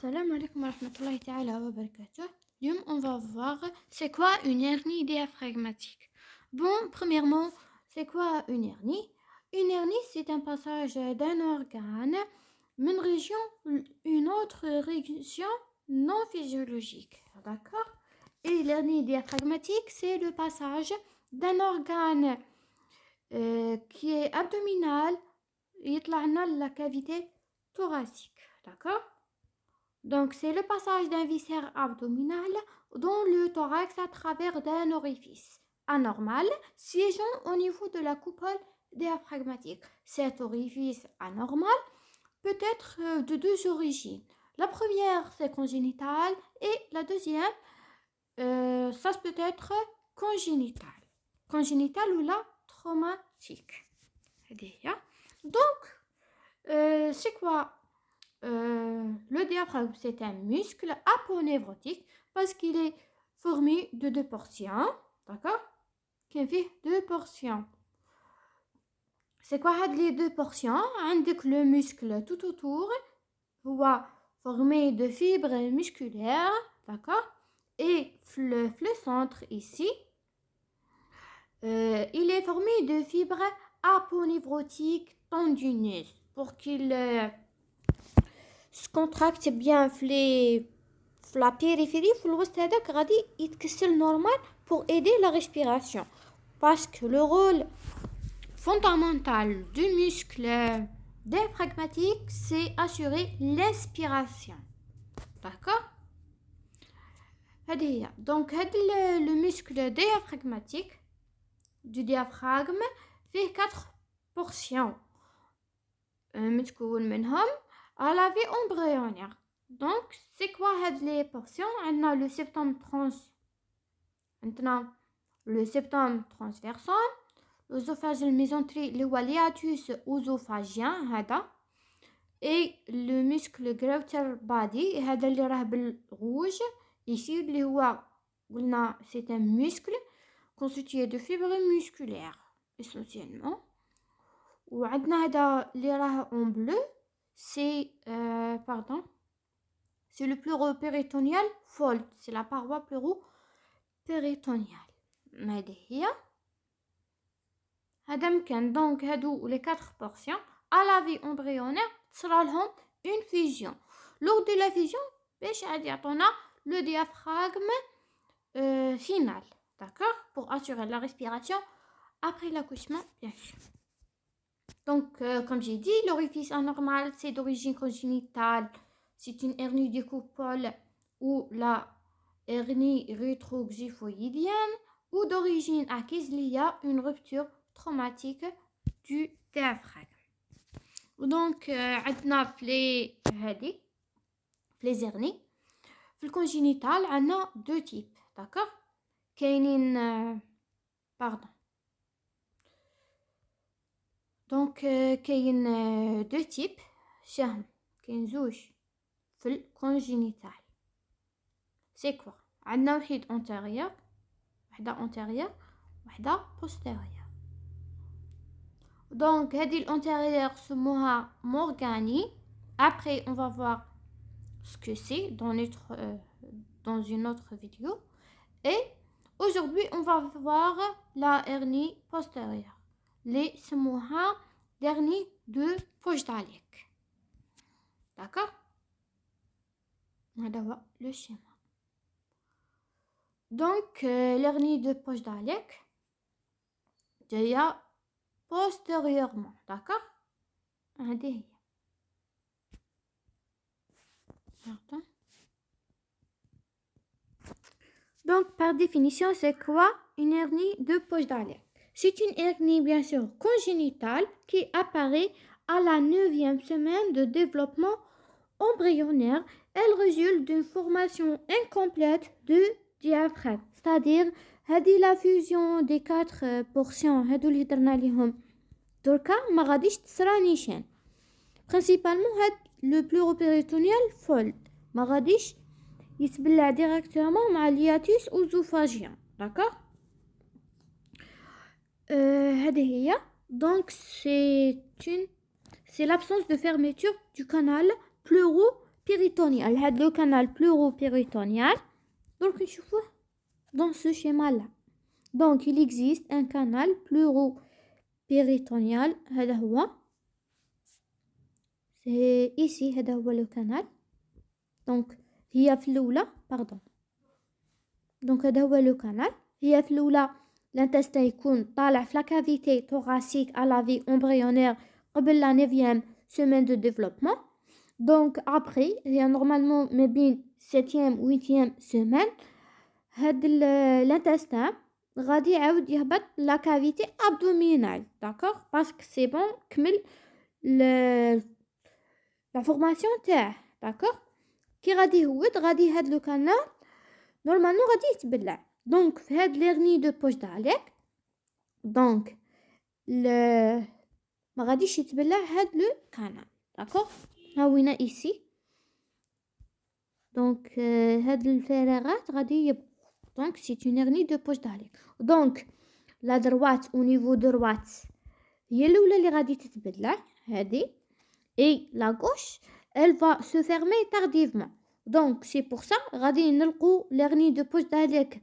Salam alaikum wa rahmatullahi ta'ala wa barakatuh. Aujourd'hui, on va voir c'est quoi une hernie diaphragmatique. Bon, premièrement, c'est quoi une hernie? Une hernie, c'est un passage d'un organe d'une région une autre région non physiologique. D'accord? Et l'hernie diaphragmatique, c'est le passage d'un organe qui est abdominal, يطلع لنا la cavité thoracique. D'accord? Donc, c'est le passage d'un viscère abdominal dans le thorax à travers d'un orifice anormal siégeant au niveau de la coupole diaphragmatique. Cet orifice anormal peut être de deux origines. La première, c'est congénitale et la deuxième, ça peut être congénital. Congénital ou la traumatique. Donc, c'est quoi le diaphragme? C'est un muscle aponévrotique parce qu'il est formé de deux portions. D'accord? Qui fait deux portions. C'est quoi les deux portions? عندك le muscle tout autour هو formé de fibres musculaires. D'accord? Et le centre ici, il est formé de fibres aponévrotiques tendineuses pour qu'il se contracte bien la périphérie في الوسط هذاك غادي يتكسل normal pour aider la respiration parce que le rôle fondamental du muscle diaphragmatique c'est assurer l'expiration. D'accord? Donc le muscle diaphragmatique du diaphragme fait 4 portions متكون منهم à la vie embryonnaire. Donc, c'est quoi les portions? On a le septum transversal, l'œsophage mésentérique, le hiatus œsophagien هذا, et le muscle grouter body هذا اللي راه بالrouge ici اللي هو قلنا c'est un muscle constitué de fibres musculaires essentiellement. وعندنا هذا اللي راه en bleu c'est c'est le pleuropéritonéal fold, c'est la paroi pleuropéritonéale. Donc هادو les 4 portions à la vie embryonnaire تصرى لهم une fusion. Lors de la fusion باش غادي يعطونا le diaphragme final. D'accord? Pour assurer la respiration après l'accouchement, bien sûr. Donc, comme j'ai dit, l'orifice anormal, c'est d'origine congénitale. C'est une hernie du coupole ou la hernie rétroxyphoïdienne ou d'origine acquise liée à une rupture traumatique du diaphragme. Donc, عندنا في les hernies. في الcongénital, on a deux types. D'accord? Donc, كاين deux types. كاين زوج في الكونجينيتال. C'est quoi? عندنا واحد antérieur, وحدة postérieure. Donc, هذه الانتérieure سموها Morgani. Après, on va voir ce que c'est dans une autre vidéo. Et aujourd'hui, on va voir la hernie postérieure. Les سموها hernie de Pojdalek. D'accord? هذا هو le schéma. Donc, l'hernie de Pojdalek جاية postérieurement. D'accord? هذه هي. Donc, par définition, c'est quoi une hernie de Pojdalek? C'est une hernie, bien sûr, congénitale qui apparaît à la 9e semaine de développement embryonnaire. Elle résulte d'une formation incomplète du diaphragme. C'est-à-dire, la fusion des 4 portions هادو اللي درنا ليهم دركا ما غاديش تصرا نيشان. Principalement, le pleuropéritonéal fold ما غاديش يتبلع directement مع الhiatus œsophagien. D'accord? هذه هي. Donc, c'est l'absence de fermeture du canal pleuropéritonéal. péritonial. هاد le canal pleuropéritonéal. Donc نشوفوه dans ce schéma là. Donc il existe un canal pleuropéritonéal. هذا هو. C'est ici هذا هو le canal. Donc هي في الأولى pardon. Donc هذا هو le canal. هي في الأولى l'intestin يكون طالع في la cavité thoracique à la vie embryonnaire قبل la 9e semaine de développement. Donc après هي normalement ما بين 7e 8e semaine هاد l'intestin غادي يعاود يهبط la cavité abdominale, d'accord, parce que c'est bon كمل la formation تاعه, d'accord. كي غادي يهود غادي هاد لو كانال نورمالمون غادي يتبلع. دونك في هاد ليرني دو بوش داليك دونك ما غاديش يتبلع هاد لو كانال, داكوغ. ها وينا ايسي دونك هاد الفراغات غادي يبقوا. دونك سي اون هيرني دو بوش داليك. دونك لا دروات او نيفو دروات هي الاولى اللي غادي تتبلع هادي, اي لا غوش elle va se fermer tardivement. Donc c'est pour ça غادي نلقوا ليرني دو بوش داليك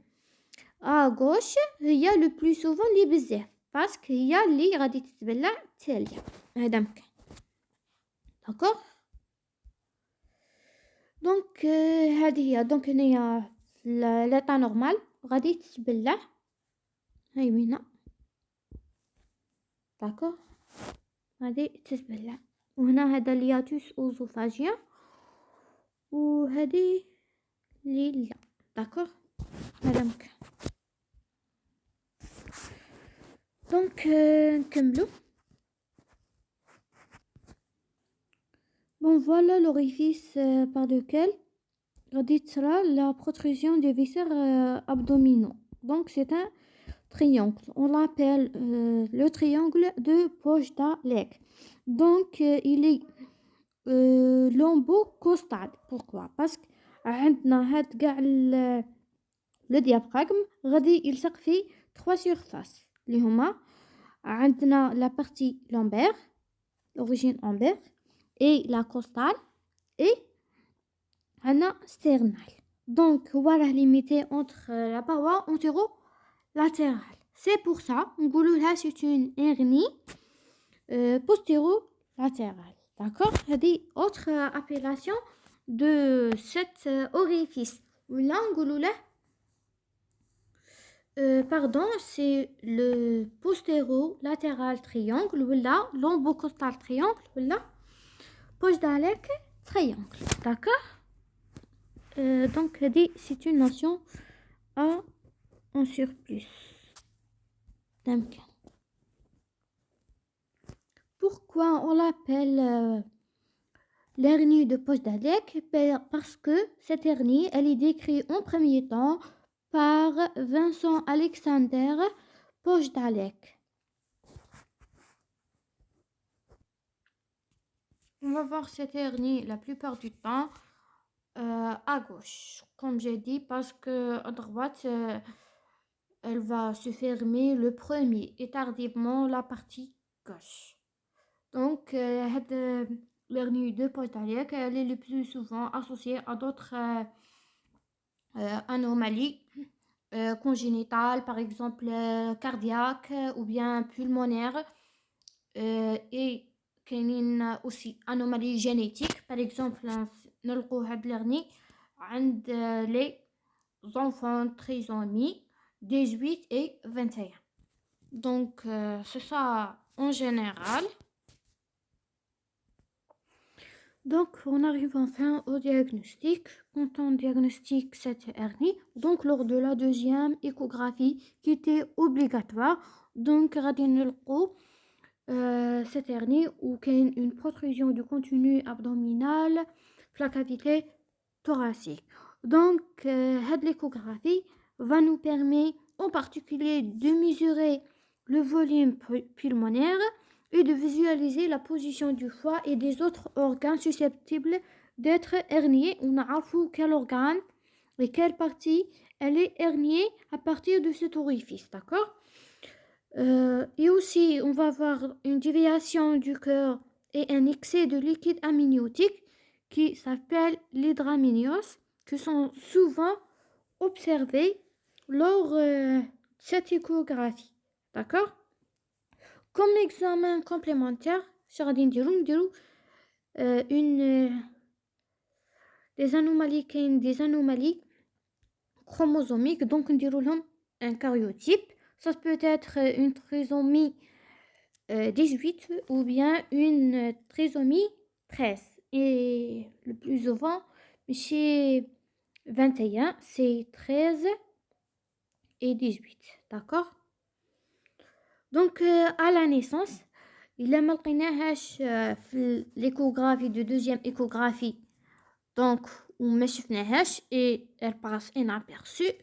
à gauche هي le plus souvent اللي بزاف باسكو هي اللي غادي تتبلع تالية. هذا مكان, داكوغ. دونك هذه هي. دونك هنايا ليطا نورمال غادي تتبلع هاي وينا, داكوغ, غادي تتبلع. وهنا هذا الياتوس اوزوفاجيا وهذه لي لا, داكوغ. هذا مكان. دونك نكملو. Bon, voilà l'orifice par lequel غادي تصرى la protrusion des viscères abdominaux. Donc c'est un triangle. On l'appelle le triangle de Pojdalek. Donc il est lombocostal. Pourquoi? Parce que عندنا هاد كاع le diaphragme غادي يلصق فيه 3 surfaces اللي هما عندنا la partie lombaire, l'origine lombaire, et la costale, et عندنا sternale. Donc هو راه limité entre la paroi antéro-latérale. C'est pour ça نقولوا لها c'est une hernie postéro-latérale, d'accord. هذه autre appellation de cet orifice. ولا نقولوا له pardon, c'est le postéro-latéral triangle ou là lombocostal triangle ou là Pojdalek triangle, d'accord. Donc c'est une notion en surplus. Pourquoi on l'appelle l'hernie de Pojdalek? Parce que cette hernie elle est décrite en premier temps par Vincent Alexander Pojdalek. On va voir cette hernie la plupart du temps à gauche, comme j'ai dit, parce que à droite elle va se fermer le premier et tardivement la partie gauche. Donc l'hernie de Pojdalek elle est le plus souvent associée à d'autres anomalies congénitales, par exemple cardiaques ou bien pulmonaires, et كاينين aussi anomalies génétiques. Par exemple نلقو هاد l'hernie عند les enfants trisomie 18 et 21. Donc c'est ça en général. Donc on arrive enfin au diagnostic. Quand on diagnostique cette hernie, donc lors de la deuxième échographie qui était obligatoire, donc غادي نلقو cette hernie ou qu'il y a une protrusion du contenu abdominal de la cavité thoracique. Donc cette échographie va nous permettre en particulier de mesurer le volume pulmonaire et de visualiser la position du foie et des autres organes susceptibles d'être herniés. On a vu quel organe et quelle partie elle est herniée à partir de cet orifice, d'accord. Et aussi on va avoir une déviation du cœur et un excès de liquide amniotique qui s'appellent les draminos, qui sont souvent observés lors de cette échographie. D'accord? Comme examen complémentaire, نديرو des anomalies chromosomiques, donc نديرو لهم un karyotype. Ça peut être une trisomie 18 ou bien une trisomie 13. Et le plus souvent, chez 21, c'est 13 et 18. D'accord? Donc, à la naissance, il a ملقيناهاش في l'échographie de deuxième échographie. Donc, on ما شفناهاش et elle passe inaperçue.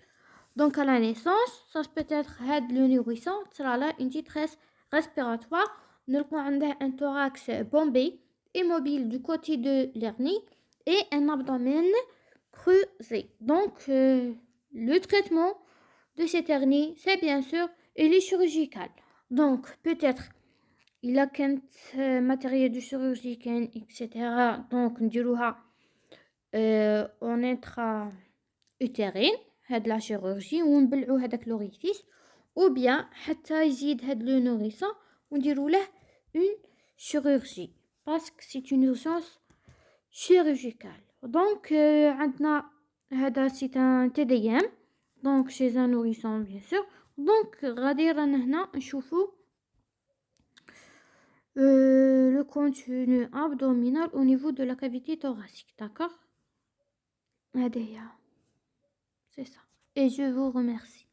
Donc, à la naissance, ça peut être le nourrisson, sera là une détresse respiratoire. نلقوا عنده un thorax bombé, immobile du côté de l'hernie et un abdomen creusé. Donc, le traitement de cette hernie, c'est bien sûr, il est chirurgical. Donc, peut-être, il a qu'un matériel de chirurgie, etc. Donc, نديروها en intra-utérine, هاد la chirurgie, ونبلعو هذاك l'orifice, ou bien حتى يزيد هاد le nourrisson, ونديرو له une chirurgie, parce que c'est une urgence chirurgicale. Donc, عندنا هذا c'est un TDM, donc chez un nourrisson bien sûr. Donc, غادي رانا هنا نشوفو le contenu abdominal au niveau de la cavité thoracique, d'accord? هذه هي. C'est ça. Et je vous remercie.